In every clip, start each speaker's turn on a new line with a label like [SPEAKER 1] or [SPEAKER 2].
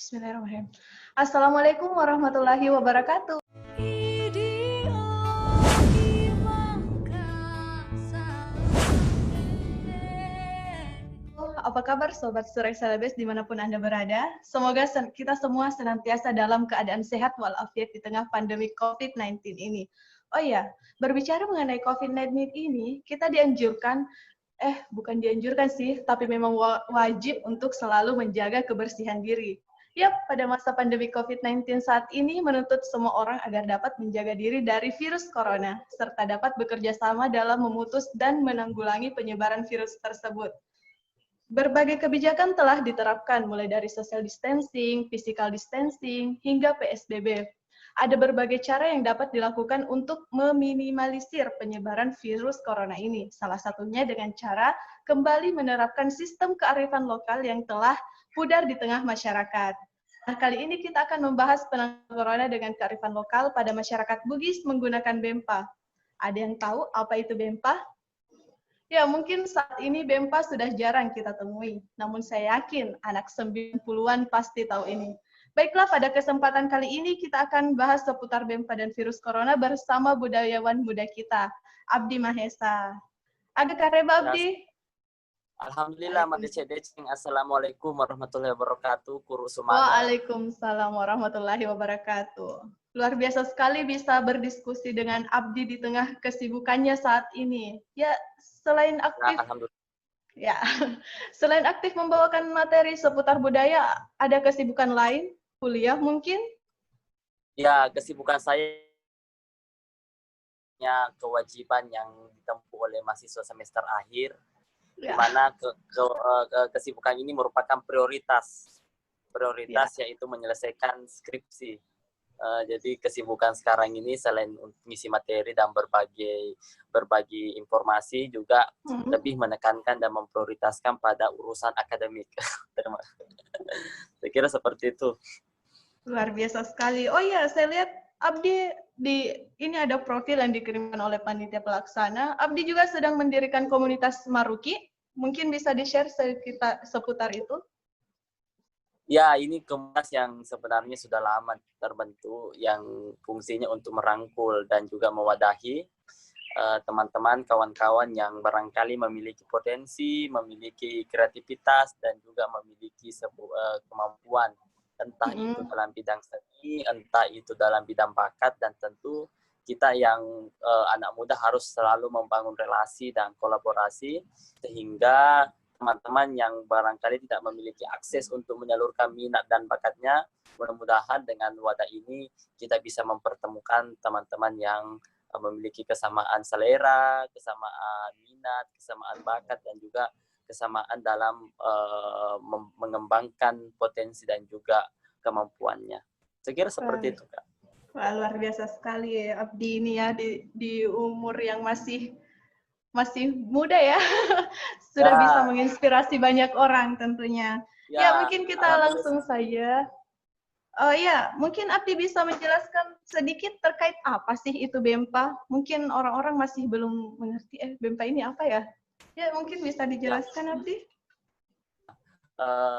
[SPEAKER 1] Bismillahirrahmanirrahim. Assalamualaikum warahmatullahi wabarakatuh. Apa kabar Sobat Surai Selebes dimanapun Anda berada? Semoga kita semua senantiasa dalam keadaan sehat walafiat di tengah pandemi COVID-19 ini. Oh iya, berbicara mengenai COVID-19 ini, kita bukan dianjurkan sih, tapi memang wajib untuk selalu menjaga kebersihan diri. Yap, pada masa pandemi COVID-19 saat ini menuntut semua orang agar dapat menjaga diri dari virus corona, serta dapat bekerja sama dalam memutus dan menanggulangi penyebaran virus tersebut. Berbagai kebijakan telah diterapkan, mulai dari social distancing, physical distancing, hingga PSBB. Ada berbagai cara yang dapat dilakukan untuk meminimalisir penyebaran virus corona ini. Salah satunya dengan cara kembali menerapkan sistem kearifan lokal yang telah pudar di tengah masyarakat. Nah, kali ini kita akan membahas penanganan corona dengan kearifan lokal pada masyarakat Bugis menggunakan BEMPA. Ada yang tahu apa itu BEMPA? Ya, mungkin saat ini BEMPA sudah jarang kita temui, namun saya yakin anak 90-an pasti tahu ini. Baiklah, pada kesempatan kali ini kita akan bahas seputar BEMPA dan virus corona bersama budayawan muda kita, Abdi Mahesa. Agak kareba, Abdi?
[SPEAKER 2] Alhamdulillah, Madece Decing. Assalamualaikum warahmatullahi wabarakatuh. Kuru Sumanga.
[SPEAKER 1] Waalaikumsalam warahmatullahi wabarakatuh. Luar biasa sekali bisa berdiskusi dengan Abdi di tengah kesibukannya saat ini. Ya, selain aktif, selain aktif membawakan materi seputar budaya, ada kesibukan lain? Kuliah mungkin?
[SPEAKER 2] Ya, kesibukan saya kewajiban yang ditempuh oleh mahasiswa semester akhir, di mana kesibukan ini merupakan prioritas yaitu menyelesaikan skripsi. Jadi kesibukan sekarang ini selain mengisi materi dan berbagi informasi juga lebih menekankan dan memprioritaskan pada urusan akademik. Saya kira seperti itu.
[SPEAKER 1] Luar biasa sekali. Oh iya, saya lihat Abdi ini ada profil yang dikirimkan oleh panitia pelaksana. Abdi juga sedang mendirikan komunitas Maruki. Mungkin bisa di-share seputar itu?
[SPEAKER 2] Ya, ini komunitas yang sebenarnya sudah lama terbentuk, yang fungsinya untuk merangkul dan juga mewadahi teman-teman, kawan-kawan yang barangkali memiliki potensi, memiliki kreativitas, dan juga memiliki kemampuan. Entah itu dalam bidang seni, entah itu dalam bidang bakat, dan tentu kita yang anak muda harus selalu membangun relasi dan kolaborasi, sehingga teman-teman yang barangkali tidak memiliki akses untuk menyalurkan minat dan bakatnya, mudah-mudahan dengan wadah ini kita bisa mempertemukan teman-teman yang memiliki kesamaan selera, kesamaan minat, kesamaan bakat, dan juga kesamaan dalam mengembangkan potensi dan juga kemampuannya. Saya kira seperti itu, Kak.
[SPEAKER 1] Wah, luar biasa sekali ya Abdi ini ya, di umur yang masih muda ya, sudah bisa menginspirasi banyak orang tentunya. Ya, mungkin kita langsung saja. Oh ya, mungkin Abdi bisa menjelaskan sedikit terkait apa sih itu BEMPA? Mungkin orang-orang masih belum mengerti, BEMPA ini apa ya? Ya, mungkin bisa dijelaskan Abdi.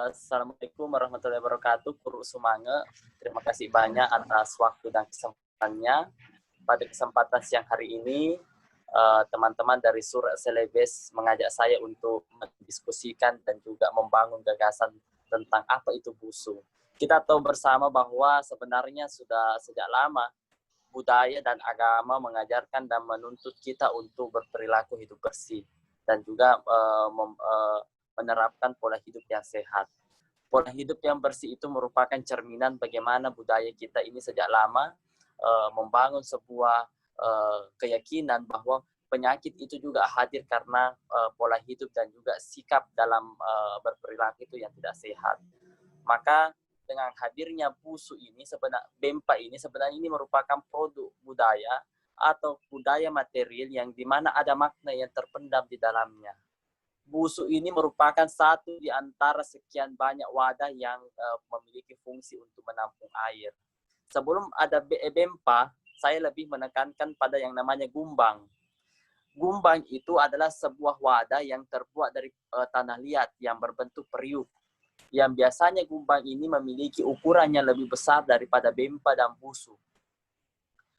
[SPEAKER 2] Assalamualaikum warahmatullahi wabarakatuh, Kuru Sumanga. Terima kasih banyak atas waktu dan kesempatannya. Pada kesempatan siang hari ini, teman-teman dari Surai Selebes mengajak saya untuk mendiskusikan dan juga membangun gagasan tentang apa itu busung. Kita tahu bersama bahwa sebenarnya sudah sejak lama budaya dan agama mengajarkan dan menuntut kita untuk berperilaku hidup bersih dan juga menerapkan pola hidup yang sehat. Pola hidup yang bersih itu merupakan cerminan bagaimana budaya kita ini sejak lama membangun sebuah keyakinan bahwa penyakit itu juga hadir karena pola hidup dan juga sikap dalam berperilaku itu yang tidak sehat. Maka dengan hadirnya busu ini, BEMPA ini sebenarnya ini merupakan produk budaya atau budaya material yang dimana ada makna yang terpendam di dalamnya. Busu ini merupakan satu di antara sekian banyak wadah yang memiliki fungsi untuk menampung air. Sebelum ada BEMPA, saya lebih menekankan pada yang namanya gumbang. Gumbang itu adalah sebuah wadah yang terbuat dari tanah liat yang berbentuk periuk. yang biasanya gumbang ini memiliki ukuran yang lebih besar daripada bempa dan busu.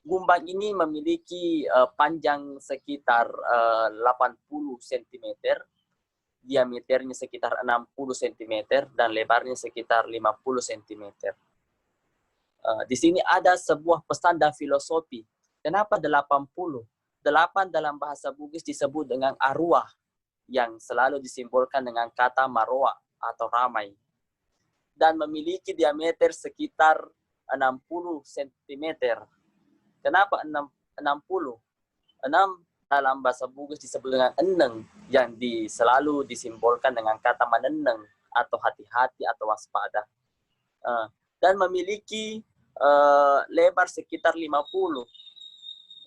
[SPEAKER 2] Gumbang ini memiliki panjang sekitar 80 cm, diameternya sekitar 60 cm, dan lebarnya sekitar 50 cm. Di sini ada sebuah pesan dan filosofi. Kenapa 80? 8 dalam bahasa Bugis disebut dengan arwah, yang selalu disimbolkan dengan kata maroa atau ramai. Dan memiliki diameter sekitar 60 cm. Kenapa 60? 6 dalam bahasa Bugis disebut dengan eneng, yang selalu disimbolkan dengan kata maneneng atau hati-hati atau waspada. Dan memiliki lebar sekitar 50,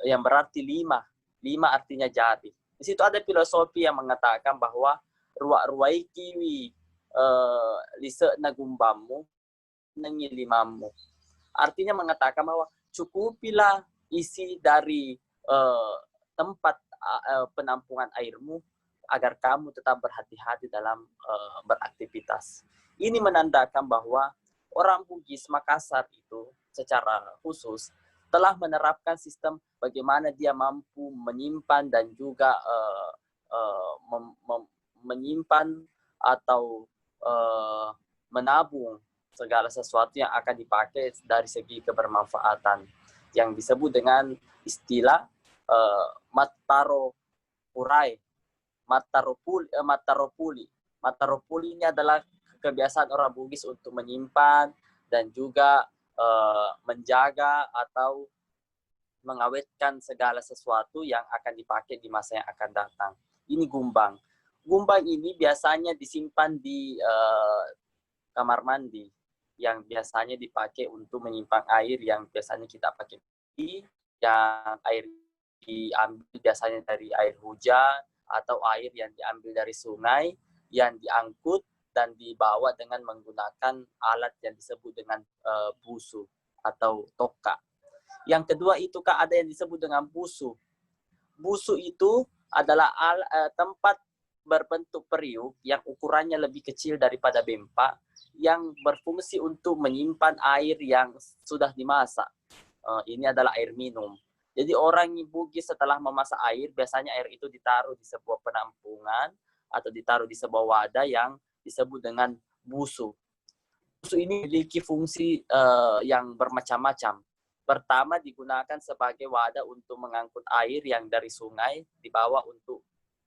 [SPEAKER 2] yang berarti 5. 5 artinya jari. Di situ ada filosofi yang mengatakan bahwa ruak-ruai kiwi lise na gumbamu nengi limamu. Artinya mengatakan bahwa cukupilah isi dari tempat penampungan airmu agar kamu tetap berhati-hati dalam beraktivitas. Ini menandakan bahwa orang Bugis Makassar itu secara khusus telah menerapkan sistem bagaimana dia mampu menyimpan dan juga menyimpan atau menabung segala sesuatu yang akan dipakai dari segi kebermanfaatan, yang disebut dengan istilah mataro purai, mataropuli. Mataropuli ini adalah kebiasaan orang Bugis untuk menyimpan dan juga menjaga atau mengawetkan segala sesuatu yang akan dipakai di masa yang akan datang. Ini gumbang. Gumbang ini biasanya disimpan di kamar mandi, yang biasanya dipakai untuk menyimpan air yang biasanya kita pakai, yang air diambil biasanya dari air hujan atau air yang diambil dari sungai, yang diangkut dan dibawa dengan menggunakan alat yang disebut dengan busu atau toka. Yang kedua itu Kak, ada yang disebut dengan busu. Busu itu adalah tempat berbentuk periuk yang ukurannya lebih kecil daripada bempa, yang berfungsi untuk menyimpan air yang sudah dimasak. Ini adalah air minum. Jadi orang Bugis setelah memasak air, biasanya air itu ditaruh di sebuah penampungan atau ditaruh di sebuah wadah yang disebut dengan busu. Busu ini memiliki fungsi yang bermacam-macam. Pertama, digunakan sebagai wadah untuk mengangkut air yang dari sungai dibawa untuk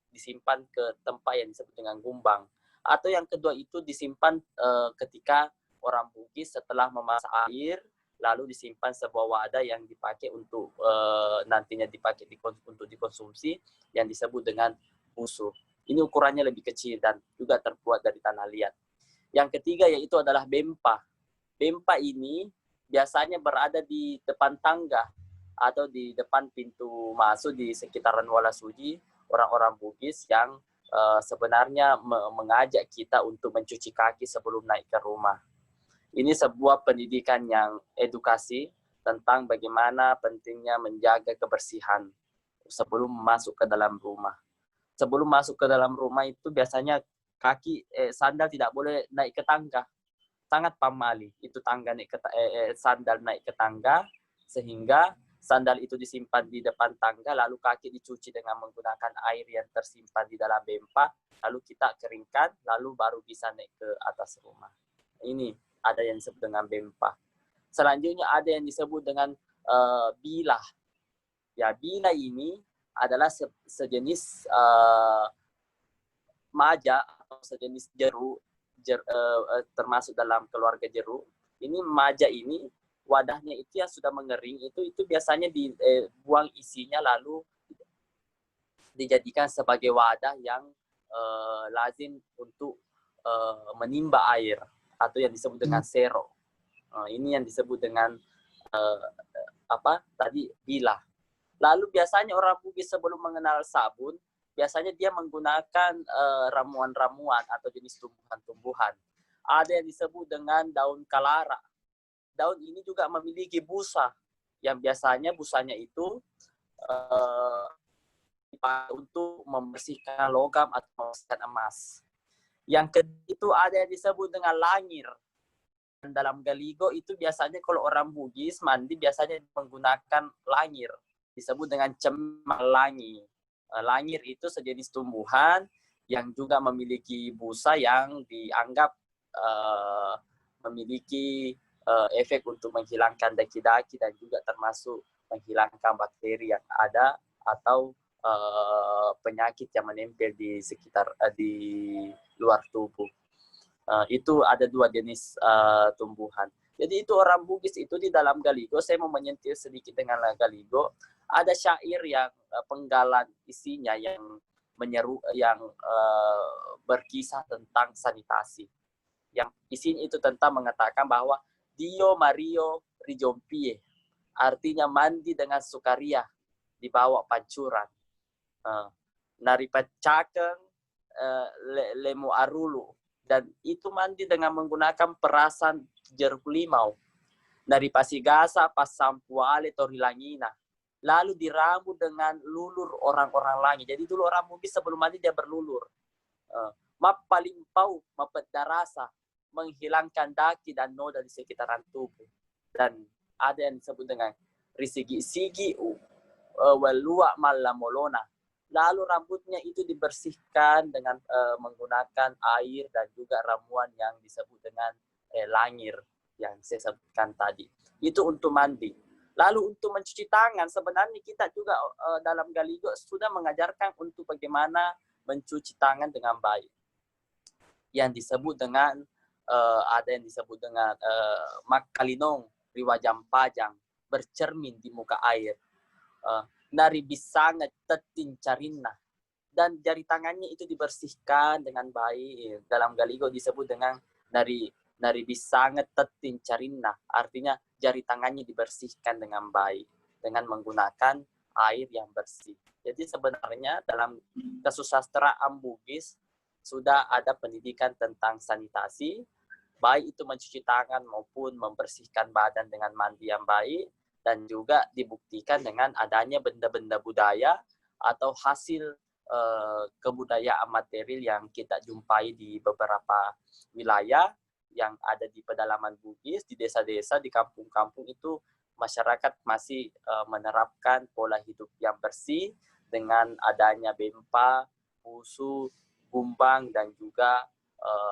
[SPEAKER 2] disimpan ke tempat yang disebut dengan gumbang. Atau yang kedua itu disimpan ketika orang Bugis setelah memasak air, lalu disimpan sebuah wadah yang dipakai untuk nantinya dipakai untuk dikonsumsi, yang disebut dengan busu. Ini ukurannya lebih kecil dan juga terbuat dari tanah liat. Yang ketiga yaitu adalah bempa. Bempa ini biasanya berada di depan tangga atau di depan pintu masuk di sekitaran Walasuji, orang-orang Bugis yang sebenarnya mengajak kita untuk mencuci kaki sebelum naik ke rumah. Ini sebuah pendidikan yang edukasi tentang bagaimana pentingnya menjaga kebersihan sebelum masuk ke dalam rumah. Sebelum masuk ke dalam rumah itu biasanya sandal tidak boleh naik ke tangga. Sangat pamali itu sandal naik ke tangga, sehingga sandal itu disimpan di depan tangga, lalu kaki dicuci dengan menggunakan air yang tersimpan di dalam bempa, lalu kita keringkan, lalu baru bisa naik ke atas rumah. Ini ada yang disebut dengan bempa. Selanjutnya ada yang disebut dengan bilah. Ya, bilah ini adalah sejenis maja atau sejenis jeruk, termasuk dalam keluarga jeruk. Ini maja ini wadahnya itu yang sudah mengering, itu biasanya dibuang isinya lalu dijadikan sebagai wadah yang lazim untuk menimba air atau yang disebut dengan sero. Ini yang disebut dengan bilah. Lalu biasanya orang Bugis sebelum mengenal sabun, biasanya dia menggunakan ramuan-ramuan atau jenis tumbuhan-tumbuhan. Ada yang disebut dengan daun kalara. Daun ini juga memiliki busa, yang biasanya busanya itu dipakai untuk membersihkan logam atau membersihkan emas. Yang kedua itu ada yang disebut dengan langir. Dan dalam Galigo itu biasanya kalau orang Bugis mandi biasanya menggunakan langir. Disebut dengan cemalangi. Langir itu sejenis tumbuhan yang juga memiliki busa yang dianggap memiliki efek untuk menghilangkan daki-daki dan juga termasuk menghilangkan bakteri yang ada atau penyakit yang menempel di sekitar di luar tubuh. Itu ada 2 jenis tumbuhan. Jadi itu orang Bugis itu di dalam Galigo, saya mau menyentil sedikit dengan Galigo, ada syair yang penggalan isinya yang menyeru, yang berkisah tentang sanitasi. Yang isinya itu tentang mengatakan bahwa Dio Mario Rijompie, artinya mandi dengan sukaria di bawah pancuran. Nari pacakeng lemu arulu, dan itu mandi dengan menggunakan perasan jeruk limau. Dari pasigasa pas sampuale torilangina. Lalu diramu dengan lulur orang-orang langit. Jadi dulu orang Bugis sebelum mandi dia berlulur. Mapalimpau, mapedarasa, menghilangkan daki dan noda di sekitaran tubuh. Dan ada yang disebut dengan risigi-sigi walua malamolona. Lalu rambutnya itu dibersihkan dengan menggunakan air dan juga ramuan yang disebut dengan langir yang saya sebutkan tadi. Itu untuk mandi. Lalu untuk mencuci tangan, sebenarnya kita juga dalam Galigo sudah mengajarkan untuk bagaimana mencuci tangan dengan baik. Yang disebut dengan ada yang disebut dengan makalinong, riwajam pajang, bercermin di muka air. Nari bisanga tetin carina, dan jari tangannya itu dibersihkan dengan baik. Dalam Galigo disebut dengan nari bisanga tetin carina, artinya jari tangannya dibersihkan dengan baik dengan menggunakan air yang bersih. Jadi sebenarnya dalam kesusastraan Bugis sudah ada pendidikan tentang sanitasi, baik itu mencuci tangan maupun membersihkan badan dengan mandi yang baik. Dan juga dibuktikan dengan adanya benda-benda budaya atau hasil kebudayaan material yang kita jumpai di beberapa wilayah yang ada di pedalaman Bugis, di desa-desa, di kampung-kampung itu masyarakat masih menerapkan pola hidup yang bersih dengan adanya bempa, busu, gumbang, dan juga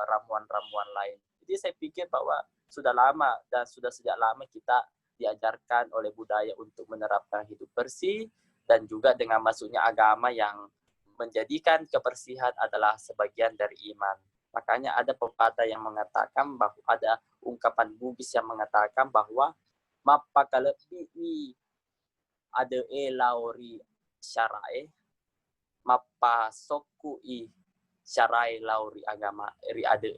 [SPEAKER 2] ramuan-ramuan lain. Jadi saya pikir bahwa sudah lama dan sudah sejak lama kita diajarkan oleh budaya untuk menerapkan hidup bersih, dan juga dengan masuknya agama yang menjadikan kebersihan adalah sebagian dari iman. Makanya ada pepatah yang mengatakan bahwa ada ungkapan Bugis yang mengatakan bahwa mapakalepi ade lauri syarae, mapasoku i syarae lauri agama ri ade.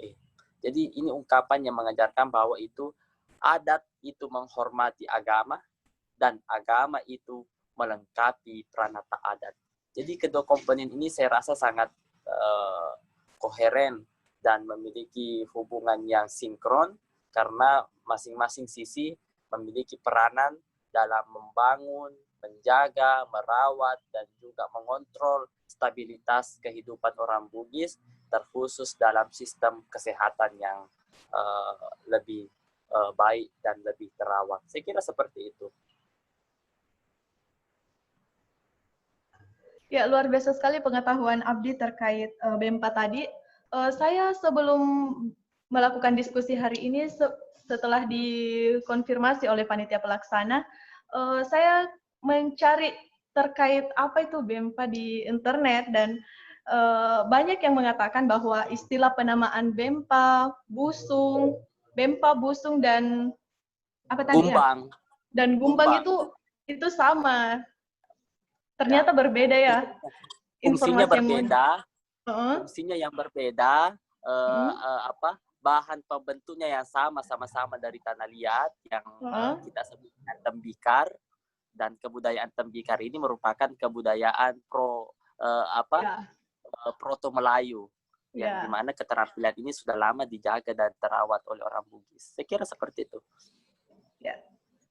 [SPEAKER 2] Jadi ini ungkapan yang mengajarkan bahwa itu adat itu menghormati agama dan agama itu melengkapi pranata adat. Jadi kedua komponen ini saya rasa sangat koheren dan memiliki hubungan yang sinkron karena masing-masing sisi memiliki peranan dalam membangun, menjaga, merawat, dan juga mengontrol stabilitas kehidupan orang Bugis, terkhusus dalam sistem kesehatan yang lebih baik dan lebih terawat. Saya kira seperti itu.
[SPEAKER 1] Ya, luar biasa sekali pengetahuan Abdi terkait BEMPA tadi. Saya sebelum melakukan diskusi hari ini, setelah dikonfirmasi oleh panitia pelaksana, saya mencari terkait apa itu BEMPA di internet, dan banyak yang mengatakan bahwa istilah penamaan BEMPA, busung, dan apa tadi
[SPEAKER 2] Gumbang.
[SPEAKER 1] ya? Dan gumbang itu sama. Ternyata berbeda ya.
[SPEAKER 2] Fungsinya berbeda.
[SPEAKER 1] Fungsinya
[SPEAKER 2] yang berbeda. Bahan pembentuknya yang sama-sama dari tanah liat yang kita sebut dengan tembikar, dan kebudayaan tembikar ini merupakan kebudayaan proto Melayu. Yang dimana keterampilan ini sudah lama dijaga dan terawat oleh orang Bugis. Saya kira seperti itu.
[SPEAKER 1] Ya.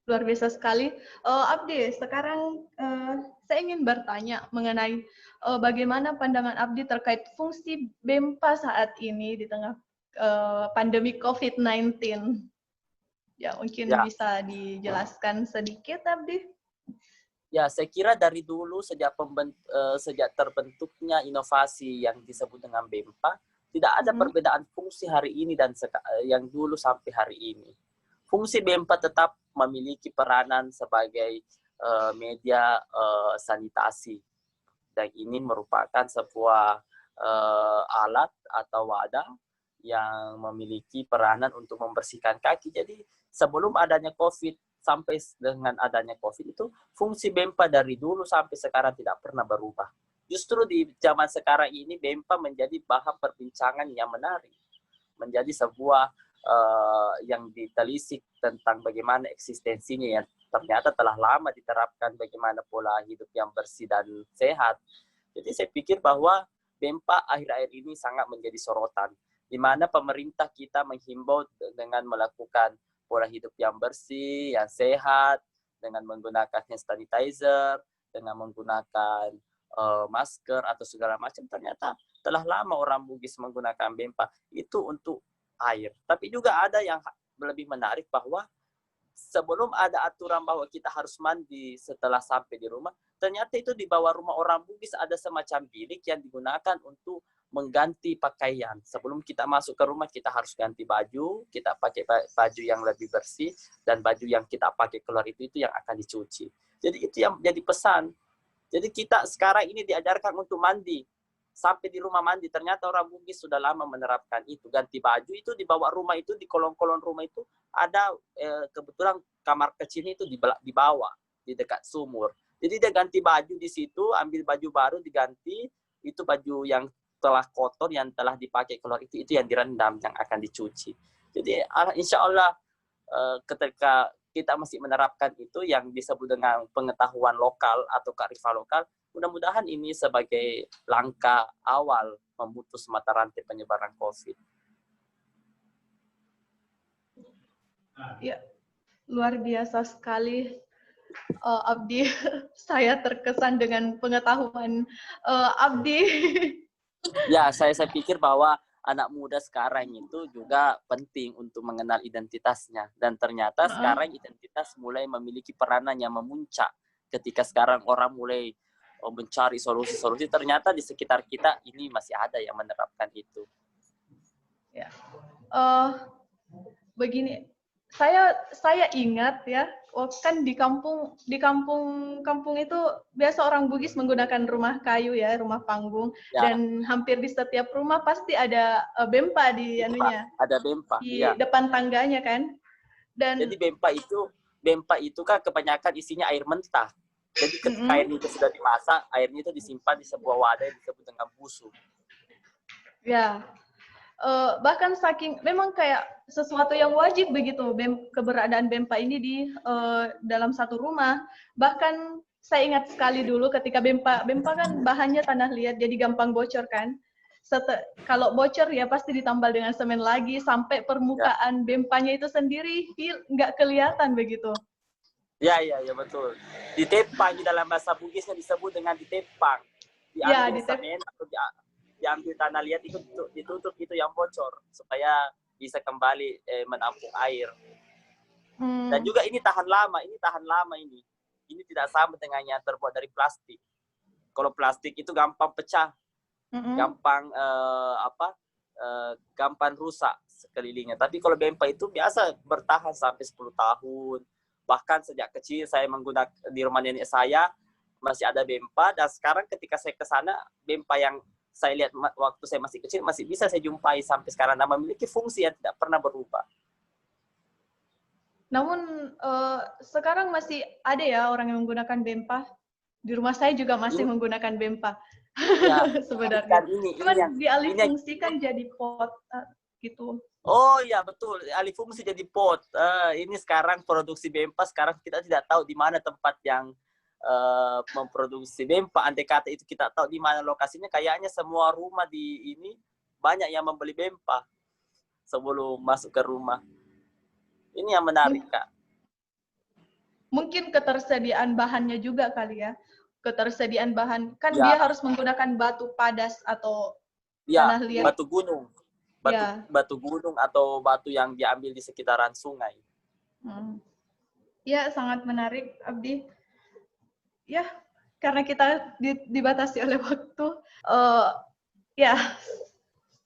[SPEAKER 1] Luar biasa sekali. Abdi, sekarang saya ingin bertanya mengenai bagaimana pandangan Abdi terkait fungsi BEMPA saat ini di tengah pandemi COVID-19. Ya, mungkin
[SPEAKER 2] Ya,
[SPEAKER 1] bisa dijelaskan sedikit, Abdi?
[SPEAKER 2] ya, saya kira dari dulu sejak terbentuknya inovasi yang disebut dengan BEMPA, tidak ada perbedaan fungsi hari ini dan yang dulu sampai hari ini. Fungsi BEMPA tetap memiliki peranan sebagai media sanitasi, dan ini merupakan sebuah alat atau wadah yang memiliki peranan untuk membersihkan kaki. Jadi sebelum adanya COVID sampai dengan adanya COVID itu, fungsi BEMPA dari dulu sampai sekarang tidak pernah berubah. Justru di zaman sekarang ini BEMPA menjadi bahan perbincangan yang menarik, menjadi sebuah yang ditelisik tentang bagaimana eksistensinya yang ternyata telah lama diterapkan, bagaimana pola hidup yang bersih dan sehat. Jadi saya pikir bahwa BEMPA akhir-akhir ini sangat menjadi sorotan, di mana pemerintah kita menghimbau dengan melakukan pola hidup yang bersih, yang sehat, dengan menggunakan hand sanitizer, dengan menggunakan masker atau segala macam. Ternyata telah lama orang Bugis menggunakan BEMPA itu untuk air. Tapi juga ada yang lebih menarik bahwa sebelum ada aturan bahwa kita harus mandi setelah sampai di rumah, ternyata itu di bawah rumah orang Bugis ada semacam bilik yang digunakan untuk mengganti pakaian. Sebelum kita masuk ke rumah, kita harus ganti baju, kita pakai baju yang lebih bersih, dan baju yang kita pakai keluar itu yang akan dicuci. Jadi itu yang jadi pesan. Jadi kita sekarang ini diajarkan untuk mandi. Sampai di rumah mandi, ternyata orang Bugis sudah lama menerapkan itu. Ganti baju itu di bawah rumah itu, di kolong-kolong rumah itu, ada kebetulan kamar kecilnya itu di bawah, di dekat sumur. Jadi dia ganti baju di situ, ambil baju baru diganti, itu baju yang telah kotor, yang telah dipakai keluar itu yang direndam, yang akan dicuci. Jadi insya Allah ketika kita masih menerapkan itu yang disebut dengan pengetahuan lokal atau kearifan lokal, mudah-mudahan ini sebagai langkah awal memutus mata rantai penyebaran COVID.
[SPEAKER 1] Ya, luar biasa sekali, Abdi. Saya terkesan dengan pengetahuan Abdi.
[SPEAKER 2] Ya, saya pikir bahwa anak muda sekarang itu juga penting untuk mengenal identitasnya. Dan ternyata sekarang identitas mulai memiliki peranan yang memuncak. Ketika sekarang orang mulai mencari solusi-solusi, ternyata di sekitar kita ini masih ada yang menerapkan itu.
[SPEAKER 1] Ya. Begini, saya ingat ya, kan di kampung itu biasa orang Bugis menggunakan rumah kayu ya, rumah panggung,
[SPEAKER 2] Ya.
[SPEAKER 1] dan hampir di setiap rumah pasti ada BEMPA di anunya,
[SPEAKER 2] ada BEMPA
[SPEAKER 1] di
[SPEAKER 2] ya.
[SPEAKER 1] depan tangganya kan. Dan
[SPEAKER 2] jadi BEMPA itu kan kebanyakan isinya air mentah. Jadi ketika airnya itu sudah dimasak, airnya itu disimpan di sebuah wadah yang disebut dengan busuk.
[SPEAKER 1] Ya. Bahkan saking memang kayak sesuatu yang wajib begitu keberadaan BEMPA ini di dalam satu rumah. Bahkan saya ingat sekali dulu ketika BEMPA kan bahannya tanah liat, jadi gampang bocor kan. Kalau bocor ya pasti ditambal dengan semen lagi sampai permukaan BEMPA-nya itu sendiri nggak kelihatan begitu.
[SPEAKER 2] Ya betul. Ditepang, di dalam bahasa Bugisnya disebut dengan ditepang. Diambil semen atau diambil tanah liat itu ditutup itu yang bocor supaya bisa kembali menampung air. Dan juga ini tahan lama ini. Ini tidak sama dengan yang terbuat dari plastik. Kalau plastik itu gampang pecah, gampang gampang rusak sekelilingnya. Tapi kalau BEMPA itu biasa bertahan sampai 10 tahun. Bahkan sejak kecil saya menggunakan di rumah nenek saya masih ada BEMPA, dan sekarang ketika saya ke sana BEMPA yang saya lihat waktu saya masih kecil masih bisa saya jumpai sampai sekarang, dan memiliki fungsi yang tidak pernah berubah.
[SPEAKER 1] Namun sekarang masih ada ya orang yang menggunakan BEMPA. Di rumah saya juga masih menggunakan BEMPA.
[SPEAKER 2] Ya,
[SPEAKER 1] sebenarnya. Cuman dialih fungsikan jadi pot gitu.
[SPEAKER 2] Oh iya betul, alih fungsi jadi pot. Ini sekarang produksi BEMPA, sekarang kita tidak tahu di mana tempat yang memproduksi BEMPA. Andai kata itu kita tahu di mana lokasinya, kayaknya semua rumah di ini banyak yang membeli BEMPA sebelum masuk ke rumah. Ini yang menarik, Kak.
[SPEAKER 1] mungkin ketersediaan bahannya juga kali ya. Ketersediaan bahan, kan
[SPEAKER 2] Ya,
[SPEAKER 1] dia harus menggunakan batu padas atau
[SPEAKER 2] ya,
[SPEAKER 1] tanah liat.
[SPEAKER 2] batu gunung.
[SPEAKER 1] Ya.
[SPEAKER 2] Batu gunung atau batu yang diambil di sekitaran sungai.
[SPEAKER 1] Ya, sangat menarik, Abdi. Ya, karena kita dibatasi oleh waktu, ya,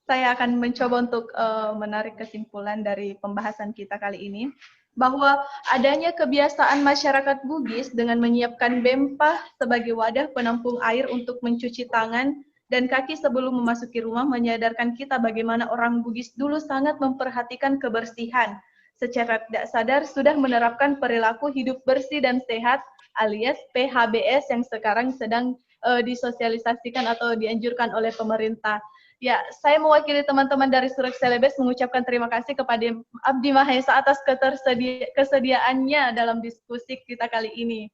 [SPEAKER 1] saya akan mencoba untuk menarik kesimpulan dari pembahasan kita kali ini, bahwa adanya kebiasaan masyarakat Bugis dengan menyiapkan bempah sebagai wadah penampung air untuk mencuci tangan dan kaki sebelum memasuki rumah menyadarkan kita bagaimana orang Bugis dulu sangat memperhatikan kebersihan. Secara tidak sadar sudah menerapkan perilaku hidup bersih dan sehat alias PHBS yang sekarang sedang disosialisasikan atau dianjurkan oleh pemerintah. Ya, saya mewakili teman-teman dari Surak Celebes mengucapkan terima kasih kepada Abdi Mahesa atas kesediaannya dalam diskusi kita kali ini.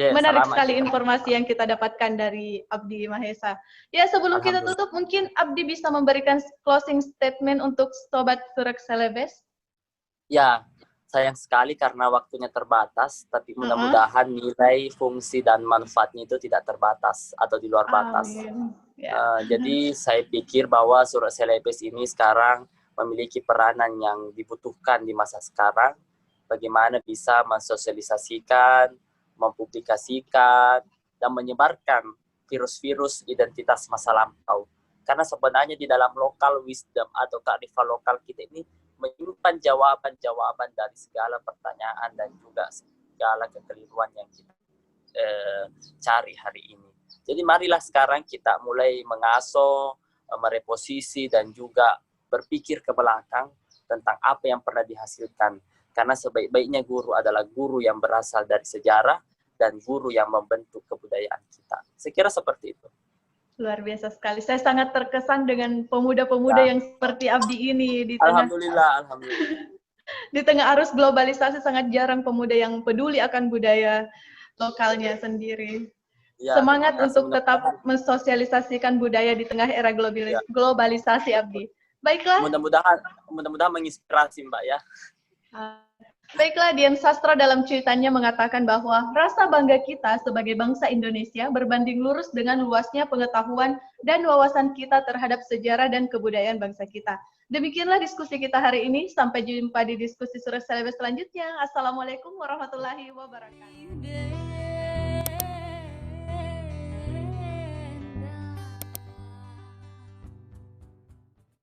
[SPEAKER 2] Ya,
[SPEAKER 1] Menarik
[SPEAKER 2] selamat
[SPEAKER 1] sekali
[SPEAKER 2] juga.
[SPEAKER 1] informasi yang kita dapatkan dari Abdi Mahesa. Ya, sebelum kita tutup, mungkin Abdi bisa memberikan closing statement untuk Sobat Surak Celebes.
[SPEAKER 2] Ya, sayang sekali karena waktunya terbatas, tapi mudah-mudahan nilai, fungsi, dan manfaatnya itu tidak terbatas atau di luar batas. Jadi saya pikir bahwa Surak Celebes ini sekarang memiliki peranan yang dibutuhkan di masa sekarang, bagaimana bisa mensosialisasikan, mempublikasikan, dan menyebarkan virus-virus identitas masa lampau. Karena sebenarnya di dalam local wisdom atau kearifan lokal kita ini menyimpan jawaban-jawaban dari segala pertanyaan dan juga segala kekeliruan yang kita cari hari ini. Jadi marilah sekarang kita mulai mengasuh, mereposisi, dan juga berpikir ke belakang tentang apa yang pernah dihasilkan. Karena sebaik-baiknya guru adalah guru yang berasal dari sejarah dan guru yang membentuk kebudayaan kita. Saya kira seperti itu.
[SPEAKER 1] Luar biasa sekali. Saya sangat terkesan dengan pemuda-pemuda yang seperti Abdi ini di tengah.
[SPEAKER 2] Alhamdulillah.
[SPEAKER 1] Di tengah arus globalisasi sangat jarang pemuda yang peduli akan budaya lokalnya sendiri. Ya, semangat untuk tetap mensosialisasikan budaya di tengah era globalisasi, Abdi. Baiklah.
[SPEAKER 2] Mudah-mudahan menginspirasi, Mbak ya.
[SPEAKER 1] Baiklah, Dian Sastro dalam ceritanya mengatakan bahwa rasa bangga kita sebagai bangsa Indonesia berbanding lurus dengan luasnya pengetahuan dan wawasan kita terhadap sejarah dan kebudayaan bangsa kita. Demikianlah diskusi kita hari ini. Sampai jumpa di diskusi Surak Celebes selanjutnya. Assalamualaikum warahmatullahi wabarakatuh.